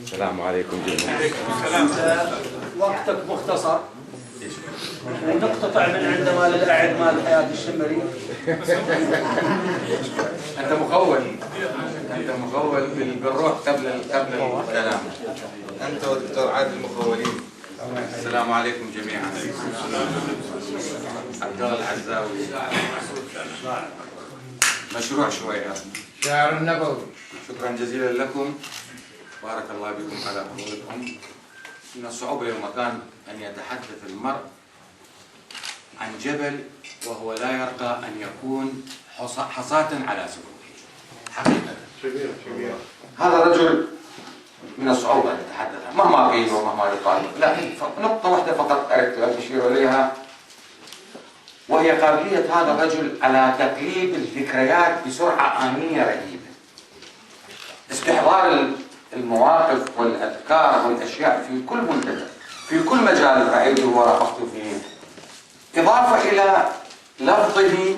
السلام عليكم جميعا. وقتك مختصر ونقتطع من عندما للأعد مال حياة الشمري. أنت مخول بالروح قبل الكلام. أنت والدكتور عادل مخولين. السلام عليكم جميعا. عبد الله العزاوي. مشروع شوية. شعر النبوي. شكرا جزيلا لكم. بارك الله بكم على حضوركم. من الصعوبة يوم كان أن يتحدث المرء عن جبل وهو لا يرقى أن يكون حصاة على سفوحه. حقيقة. شبيرة. هذا الرجل من الصعوبة أن يتحدث عنه مهما قيل ومهما يقال، لكن نقطة واحدة فقط أردت أن أشير إليها، وهي قابلية هذا الرجل على تقليب الذكريات بسرعة آنية رهيبة. استحضار المواقف والأذكار والأشياء في كل منتدى، في كل مجال رأيته ورافقت فيه، إضافة إلى لفظه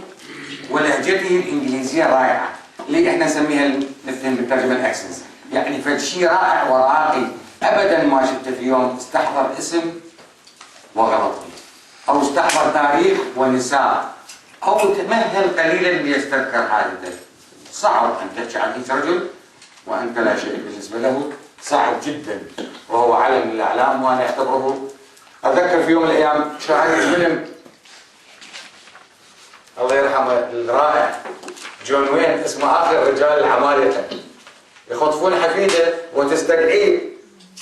ولهجته الإنجليزية الرائعة اللي إحنا نسميها مثل بالترجمة الأكسنس، يعني فشي رائع وراقي. أبدا ما شفت في يوم استحضر اسم وغلط فيه، أو استحضر تاريخ ونساء، أو تمهل قليلا ليستذكر حادثة. صعب أن تحكي عن هيك رجل وأنت لا شيء بالنسبة له، صعب جدا، وهو علم من الأعلام. وأنا أعتبره، أتذكر في يوم من الأيام شاهدت فيلم الله يرحمه الرائع جون وين اسمه آخر رجال العمالقة، يخطفون حفيده وتستدعيه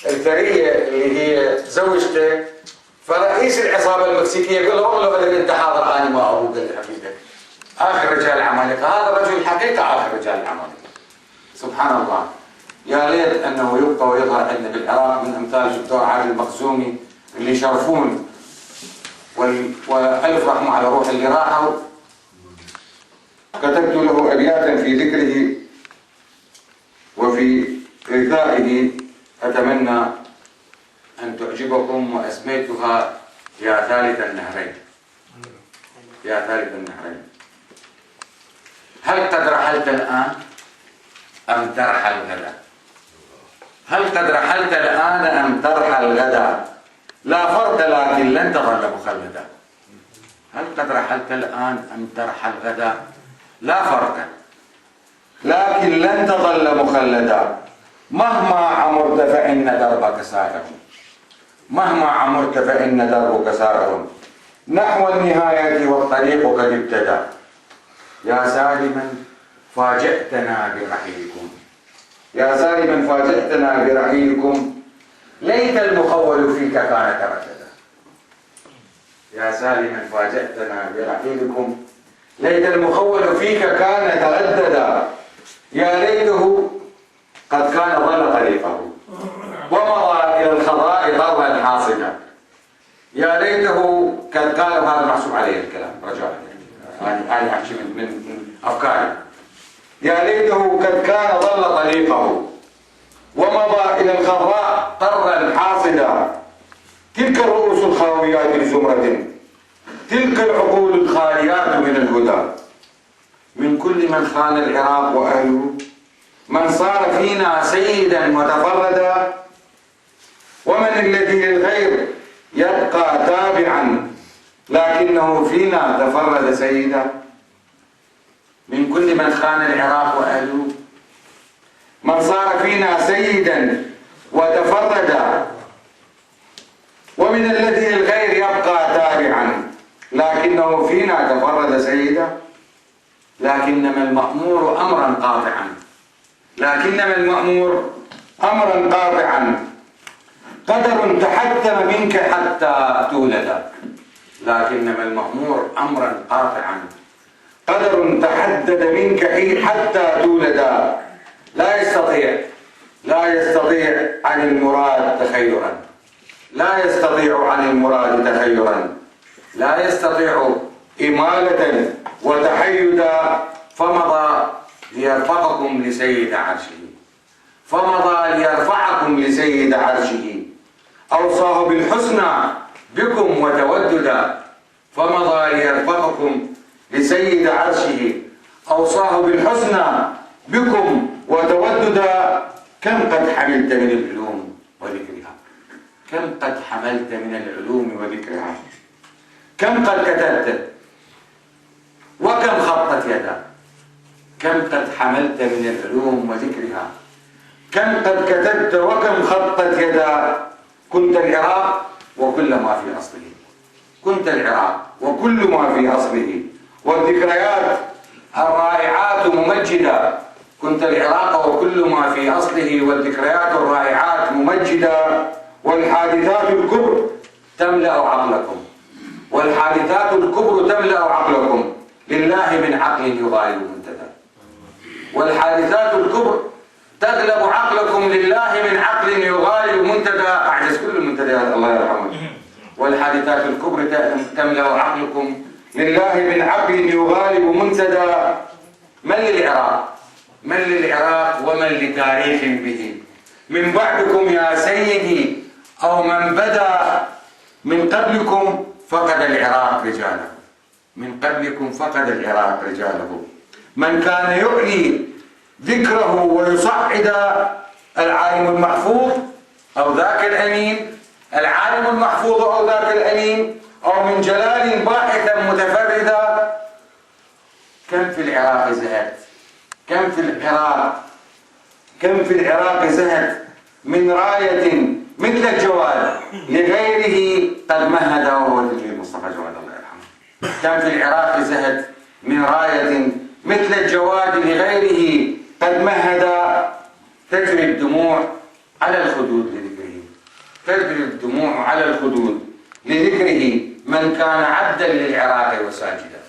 الثرية اللي هي زوجته، فرئيس العصابة المكسيكية يقول له والله إذا أنت حاضر أنا ما أبوك حفيدك. آخر رجال العمالقة هذا الرجل الحقيقة، آخر رجال العمالقة. سبحان الله. يا ليت أنه يبقى ويظهر عندنا بالعراق من أمثال الدكتور عادل المخزومي اللي يشرفون، وألف رحمة على روح اللي راحوا. كتبت له أبياتا في ذكره وفي غذائه أتمنى أن تعجبكم، وأسميتها يا ثالث النهرين. يا ثالث النهرين. هل قد رحلت الآن أم ترحل غدا؟ هل قد رحلت الآن أم ترحل غدا؟ لا فرق لكن لن تظل مخلدا. هل قد رحلت الآن أم ترحل غدا؟ لا فرق لكن لن تظل مخلدا. مهما عمرت فإن دربك سائر، مهما عمرت فإن دربك سائر، نحو النهاية والطريق قد ابتدى. يا سالما فاجأتنا برحيلكم، يا سالما فاجأتنا برحيلكم، ليت المخول فيك كان ترددا. يا سالما فاجأتنا برحيلكم، ليت المخول فيك كان ترددا. يا ليته قد كان ظل طريقه ومضى إلى الخضراء ضربا حاصدا. يا ليته قد قال، هذا محسوب عليه الكلام رجاء، أنا أحكي من أفكاري. يا ليته قد كان ظل طريقه ومضى إلى الخضراء طرا حاصدا. تلك الرؤوس الخاويات لزمرة، تلك العقول الخاليات من الهدى، من كل من خان العراق وأهله، من صار فينا سيدا وتفردا. ومن الذي للغير يبقى تابعا لكنه فينا تفرد سيدا. من كل من خان العراق وأهله، من صار فينا سيدا وتفردا. ومن الذي للغير يبقى تابعا لكنه فينا تفرد سيدا. لكنما المأمور أمرا قاطعا، لكنما المأمور أمرا قاطعا، قدر تحتم منك حتى تولد. لكنما المأمور أمرا قاطعا، قدر تحدد منك حتى تولد. لا يستطيع عن المراد تخيرا، لا يستطيع عن المراد تخيرا، لا يستطيع إمالة وتحيدا. فمضى ليرفعكم لسيد عرشه، فمضى ليرفعكم لسيد عرشه. أوصاه بالحسنى بكم وتوددا، فمضى ليرفعكم لسيد عرشه. أوصاه بالحسنى بكم وتوددا، كم قد حملت من العلوم وذكرها؟ كم قد حملت من العلوم وذكرها؟ كم قد كتبت؟ وكم خطت يدك؟ كم قد حملت من العلوم وذكرها؟ كم قد كتبت وكم خطت يدك؟ كنت العراق وكل ما في أصله. كنت العراق وكل ما في أصله، والذكريات الرائعات ممجدة. كنت العراق وكل ما في أصله، والذكريات الرائعات ممجدة. والحادثات الكبر تملأ عقلكم، والحادثات الكبر تملأ عقلكم لله من عقل يغالب منتدى. والحادثات الكبر تغلب عقلكم لله من عقل يغالب منتدى. أعجز كل المنتديات الله يرحمه. والحادثات الكبر تملأ عقلكم لله من عقل يغالب منتدى. من للعراق؟ من للعراق ومن لتاريخ به؟ من بعدكم يا سيدي أو من بدا من قبلكم فقد العراق رجاله. من قبلكم فقد العراق رجاله. من كان يعلي ذكره ويصعد العالم المحفوظ أو ذاك الأمين، العالم المحفوظ أو ذاك الأمين، أو من جلال باحثا متفردا. كم في العراق زهد، كم في العراق، كم في العراق زهد من راية مثل الجواد لغيره قد مهد، وهو تلميذ مصطفى جواد الله يرحمه. كم في العراق زهد من راية مثل الجواد لغيره قد مهد. تجري الدموع على الخدود لذكره، تجري الدموع على الخدود لذكره من كان عبدا للعراق وساجدا.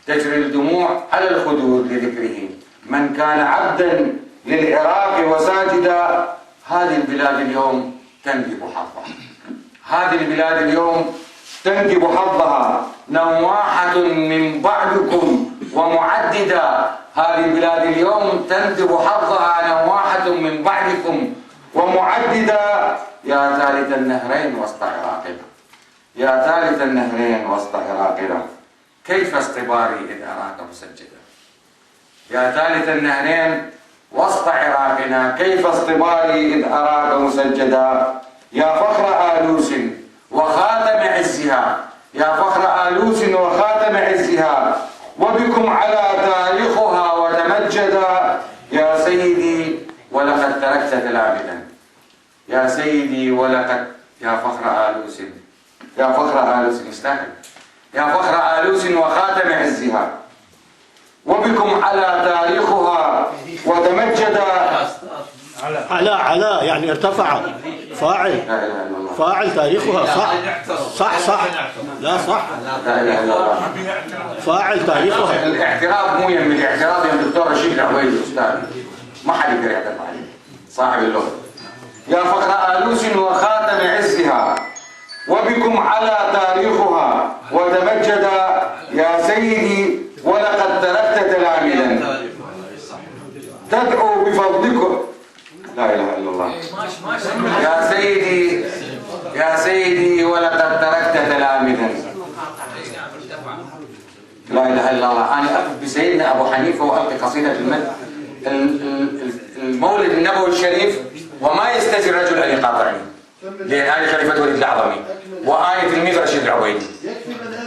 تجري الدموع على الخدود لذكره من كان عبدا للعراق وساجدا. هذه البلاد اليوم تنجب حظها، هذه البلاد اليوم تنجب حظها. نواحة من بعدكم ومعددة. هذه البلاد اليوم تنجب حظها نواحة من بعدكم ومعددة. يا ثالث النهرين وسط عراقنا، يا ثالث النهرين وسط عراقنا، كيف اصطباري إذ أراك مسجدا؟ يا ثالث النهرين وسط عراقنا، كيف اصطباري إذ أراك مسجدا؟ يا فخر آلوس وخاتم عزها، يا فخر آلوس وخاتم عزها، وبكم على تاريخها وتمجدا. يا سيدي ولقد تركت تلامذا، يا سيدي ولقد، يا فخر آلوس، يا فخر آلوس مستاهل، يا فخر آلوس وخاتم عزها، وبكم على تاريخها وتمجدا. على يعني ارتفع، فاعل، فاعل تاريخها. صح صح صح، لا صح، فاعل تاريخها. الاعتراف مو يم الاعتراف يم الدكتور رشيد العويد الاستاذ، ما حد يقدر يعترف عليه صاحب اللغه. يا فخر آلوس وخاتم عزها، وبكم على تاريخها وتمجدا. يا سيدي ولقد تركت تلاميذا تدعو بفضلكم، لا اله الا الله. يا سيدي، يا سيدي ولقد تركت تلاميذا، لا اله الا الله. انا اقف بسيدنا ابو حنيفه والقي قصيده المولد النبوي الشريف، وما يستجي الرجل ان يقاطعني، لان انا خليفه وليد الاعظمي وانا تلميذ رشيد العبيدي.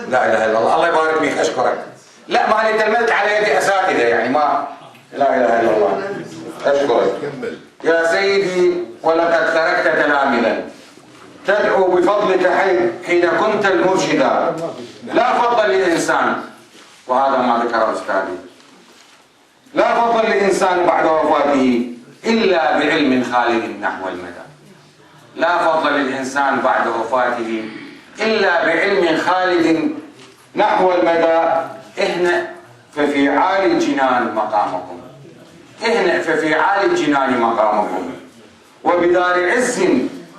لا اله الا الله. الله يبارك فيك، اشكرك. لا ما انا تلمذت على يد اساتذه يعني ما، لا اله الا الله، اشكرك. يا سيدي ولقد تركت تلامذا تدعو بفضلك حين كنت المرشدا. لا فضل للانسان، وهذا ما ذكره استاذي، لا فضل للانسان بعد وفاته الا بعلم خالد نحو المدى. لا فضل للانسان بعد وفاته الا بعلم خالد نحو المدى. اهنأ ففي عالي الجنان مقامكم، اهنأ ففي عالي الجنان مقامكم، وبدار عز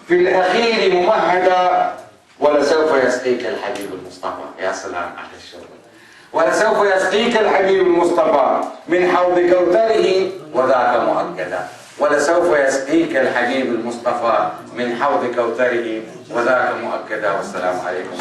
في الأخير ممهدا. ولسوف يسقيك الحبيب المصطفى، يا سلام على الشغل. ولسوف يسقيك الحبيب المصطفى من حوض كوثره وذاك مؤكدا. ولسوف يسقيك الحبيب المصطفى من حوض كوثره وذاك مؤكدا. والسلام عليكم.